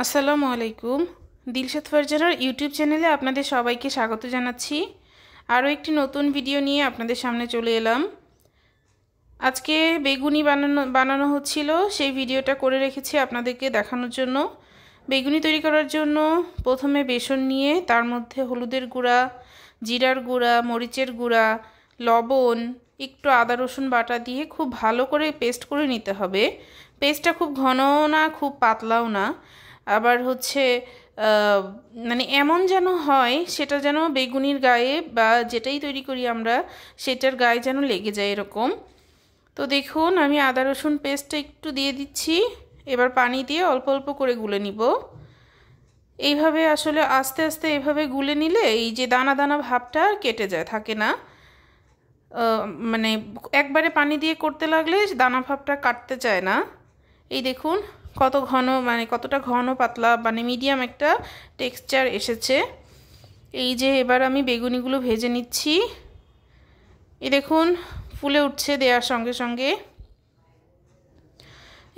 আসসালামু আলাইকুম। দিলশাদ ফারজানার ইউটিউব চ্যানেলে আপনাদের সবাইকে স্বাগত জানাচ্ছি। আরও একটি নতুন ভিডিও নিয়ে আপনাদের সামনে চলে এলাম। আজকে বেগুনি বানানো হচ্ছিল, সেই ভিডিওটা করে রেখেছি আপনাদেরকে দেখানোর জন্য। বেগুনি তৈরি করার জন্য প্রথমে বেসন নিয়ে তার মধ্যে হলুদের গুঁড়া, জিরার গুঁড়া, মরিচের গুঁড়া, লবণ, একটু আদা রসুন বাটা দিয়ে খুব ভালো করে পেস্ট করে নিতে হবে। পেস্টটা খুব ঘনও না, খুব পাতলাও না, আবার হচ্ছে মানে এমন যেন হয় সেটা যেন বেগুনির গায়ে বা যেটাই তৈরি করি আমরা সেটার গায়ে যেন লেগে যায় এরকম। তো দেখুন আমি আদা রসুন পেস্টটা একটু দিয়ে দিচ্ছি। এবার পানি দিয়ে অল্প অল্প করে গুলে নিব। এইভাবে আসলে আস্তে আস্তে এভাবে গুলে নিলে এই যে দানা দানা ভাবটা কেটে যায়, থাকে না। মানে একবারে পানি দিয়ে করতে লাগলে দানা ভাবটা কাটতে চায় না। এই দেখুন কত ঘন, মানে কতটা ঘন পাতলা, মানে মিডিয়াম একটা টেক্সচার এসেছে। এই যে এবার আমি বেগুনিগুলো ভেজে নিচ্ছি। এই দেখুন ফুলে উঠছে দেওয়ার সঙ্গে সঙ্গে।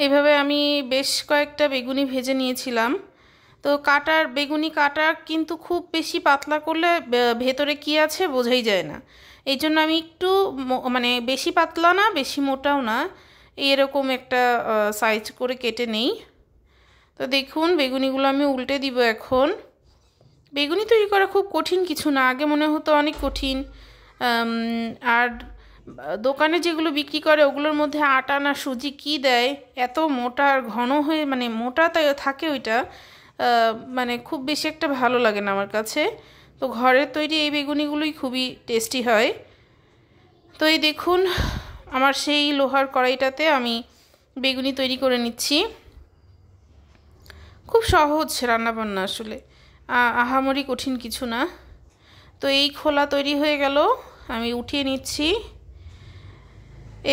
এইভাবে আমি বেশ কয়েকটা বেগুনি ভেজে নিয়েছিলাম। তো বেগুনি কাটার কিন্তু খুব বেশি পাতলা করলে ভেতরে কি আছে বোঝাই যায় না। এই জন্য আমি একটু মানে বেশি পাতলা না বেশি মোটাও না, এরকম একটা সাইজ করে কেটে নেই। তো দেখুন বেগুনিগুলো আমি উল্টে দিব এখন। বেগুনি তৈরি করা খুব কঠিন কিছু না, আগে মনে হতো অনেক কঠিন। আর দোকানে যেগুলো বিক্রি করে ওগুলোর মধ্যে আটা না সুজি কি দেয়, এত মোটা আর ঘন হয়ে, মানে মোটা তাই থাকে ওইটা, মানে খুব বেশি একটা ভালো লাগে না আমার কাছে। তো ঘরের তৈরি এই বেগুনিগুলোই খুবই টেস্টি হয়। তো এই দেখুন আমার সেই লোহার কড়াইটাতে আমি বেগুনি তৈরি করে নিচ্ছি। খুব সহজ রান্নাবান্না আসলে, আহামরি কঠিন কিছু না। তো এই খোলা তৈরি হয়ে গেল, আমি উঠিয়ে নিচ্ছি।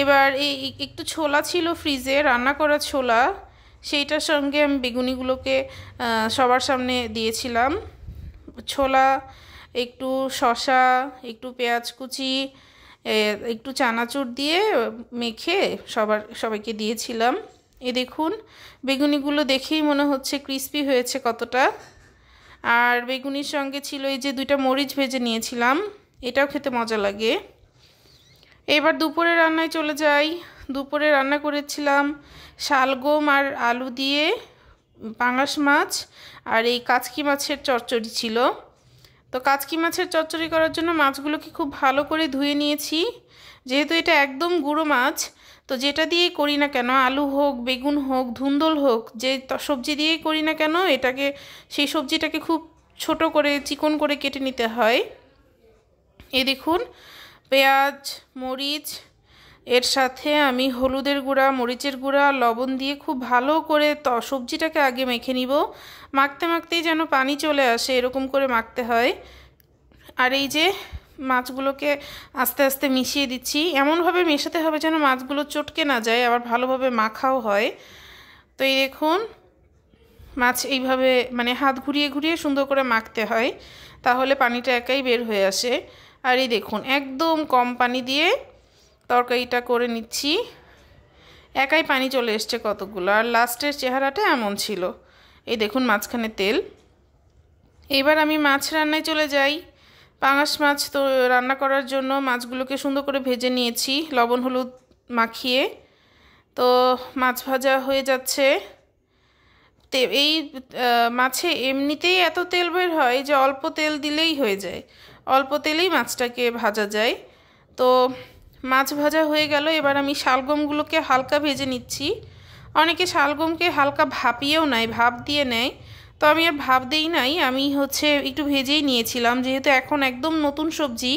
এবার এই একটু ছোলা ছিল ফ্রিজে, রান্না করা ছোলা, সেইটার সঙ্গে আমি বেগুনিগুলোকে সবার সামনে দিয়েছিলাম। ছোলা, একটু শসা, একটু পেঁয়াজ কুচি, একটু চানাচুর দিয়ে মেখে সবাইকে দিয়েছিলাম। এই দেখুন বেগুনিগুলো দেখেই মনে হচ্ছে ক্রিস্পি হয়েছে কতটা। আর বেগুনির সঙ্গে ছিল এই যে 2টা মরিচ ভেজে নিয়েছিলাম, এটাও খেতে মজা লাগে। এবার দুপুরে রান্নায় চলে যাই। দুপুরে রান্না করেছিলাম শালগম আর আলু দিয়ে পাঙাশ মাছ, আর এই কাচকি মাছের চচ্চড়ি ছিল। তো কাচকি মাছের চচ্চড়ি করার জন্য মাছগুলোকে খুব ভালো করে ধুয়ে নিয়েছি। যেহেতু এটা একদম গুঁড়ো মাছ, তো যেটা দিয়েই করি না কেন, আলু হোক, বেগুন হোক, ধুন্দল হোক, যে সবজি দিয়েই করি না কেন, সেই সবজিটাকে খুব ছোট করে চিকন করে কেটে নিতে হয়। এই দেখুন পেঁয়াজ, মরিচ, এর সাথে আমি হলুদের গুঁড়া, মরিচের গুঁড়া, লবণ দিয়ে খুব ভালো করে সবজিটাকে আগে মেখে নিব। মাখতে মাখতেই যেন পানি চলে আসে এরকম করে মাখতে হয়। আর এই যে মাছগুলোকে আস্তে আস্তে মিশিয়ে দিচ্ছি, এমনভাবে মেশাতে হবে যেন মাছগুলো চটকে না যায়, আবার ভালোভাবে মাখাও হয়। তো এই দেখুন মাছ এইভাবে মানে হাত ঘুরিয়ে ঘুরিয়ে সুন্দর করে মাখতে হয়, তাহলে পানিটা একাই বের হয়ে আসে। আর এই দেখুন একদম কম পানি দিয়ে তরকারিটা করে নিচ্ছি, একাই পানি চলে এসছে কতগুলো, আর লাস্টের চেহারাটা এমন ছিল। এই দেখুন মাঝখানে তেল। এবার আমি মাছ রান্নায় চলে যাই। পাঙাশ মাছ তো রান্না করার জন্য মাছগুলোকে সুন্দর করে ভেজে নিয়েছি লবণ হলুদ মাখিয়ে। তো মাছ ভাজা হয়ে যাচ্ছে। এই মাছে এমনিতেই এত তেল বের হয় যে অল্প তেল দিলেই হয়ে যায়, অল্প তেলেই মাছটাকে ভাজা যায়। তো মাছ ভাজা হয়ে গেল। এবার আমি শালগমগুলোকে হালকা ভেজে নিচ্ছি। অনেকে শালগমকে হালকা ভাপিয়েও নেয়, ভাপ দিয়ে নেয়, তো আমি আর ভাপ দিই নাই, আমি হচ্ছে একটু ভেজেই নিয়েছিলাম, যেহেতু এখন একদম নতুন সবজি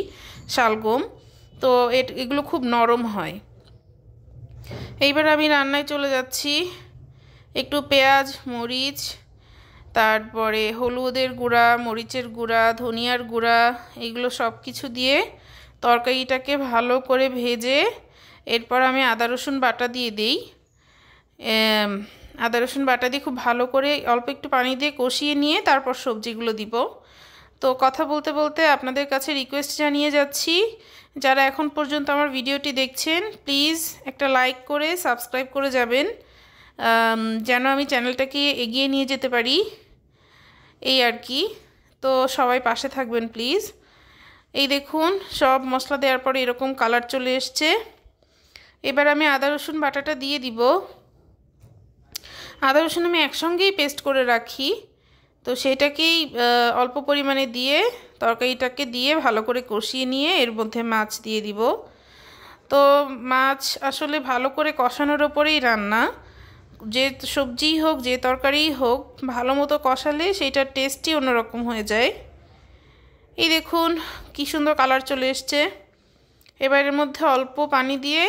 শালগম, তো এগুলো খুব নরম হয়। এইবার আমি রান্নায় চলে যাচ্ছি। একটু পেঁয়াজ, মরিচ, তারপরে হলুদের গুঁড়া, মরিচের গুঁড়া, ধনিয়ার গুঁড়া, এগুলো সব কিছু দিয়ে তরকারিটাকে ভালো করে ভেজে এরপর আমি আদা রসুন বাটা দিয়ে দিই। আদা রসুন বাটা দিয়ে খুব ভালো করে অল্প একটু পানি দিয়ে কষিয়ে নিয়ে তারপর সবজিগুলো দিব। তো কথা বলতে বলতে আপনাদের কাছে রিকোয়েস্ট জানিয়ে যাচ্ছি, যারা এখন পর্যন্ত আমার ভিডিওটি দেখছেন প্লিজ একটা লাইক করে সাবস্ক্রাইব করে যাবেন। যেন আমি চ্যানেলটাকে এগিয়ে নিয়ে যেতে পারি, এই আর কি। তো সবাই পাশে থাকবেন প্লিজ। এই দেখুন সব মশলা দেওয়ার পরে এরকম কালার চলে এসছে। এবার আমি আদা রসুন বাটাটা দিয়ে দিব। আদা রসুন আমি একসঙ্গেই পেস্ট করে রাখি, তো সেটাকেই অল্প পরিমাণে দিয়ে তরকারিটাকে দিয়ে ভালো করে কষিয়ে নিয়ে এর মধ্যে মাছ দিয়ে দিব। তো মাছ আসলে ভালো করে কষানোর ওপরেই রান্না, যে সবজিই হোক যে তরকারিই হোক ভালো মতো কষালে সেইটার টেস্টই অন্যরকম হয়ে যায়। এই দেখুন কি সুন্দর কালার চলে এসছে। এবার এর মধ্যে অল্প পানি দিয়ে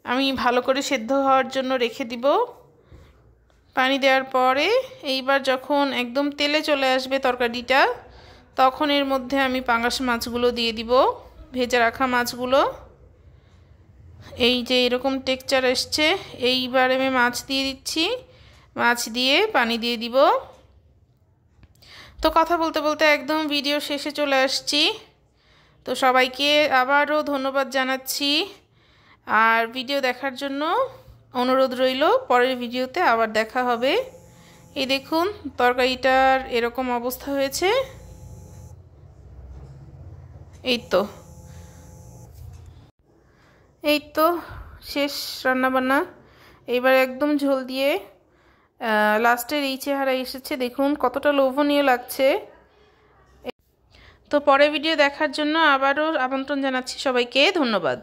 আমি ভালো করে সেদ্ধ হওয়ার জন্য রেখে দিব। পানি দেওয়ার পরে এইবার যখন একদম তেলে চলে আসবে তরকারিটা, তখন এর মধ্যে আমি পাঙ্গাস মাছগুলো দিয়ে দিব, ভেজে রাখা মাছগুলো। এই যে এরকম টেক্সচার এসছে, এইবার আমি মাছ দিয়ে দিচ্ছি, মাছ দিয়ে পানি দিয়ে দিব। তো কথা বলতে বলতে একদম ভিডিও শেষে চলে আসছি। তো সবাইকে আবারও ধন্যবাদ জানাচ্ছি, আর ভিডিও দেখার জন্য অনুরোধ রইল। পরের ভিডিওতে আবার দেখা হবে। এই দেখুন তরকারিটার এরকম অবস্থা হয়েছে। এই তো শেষ রান্নাবান্না। এইবার একদম ঝোল দিয়ে লাস্টের এই চেহারা এসেছে, দেখুন কতটা লোভনীয় লাগছে। তো পরের ভিডিও দেখার জন্য আবারও আমন্ত্রণ জানাচ্ছি সবাইকে। ধন্যবাদ।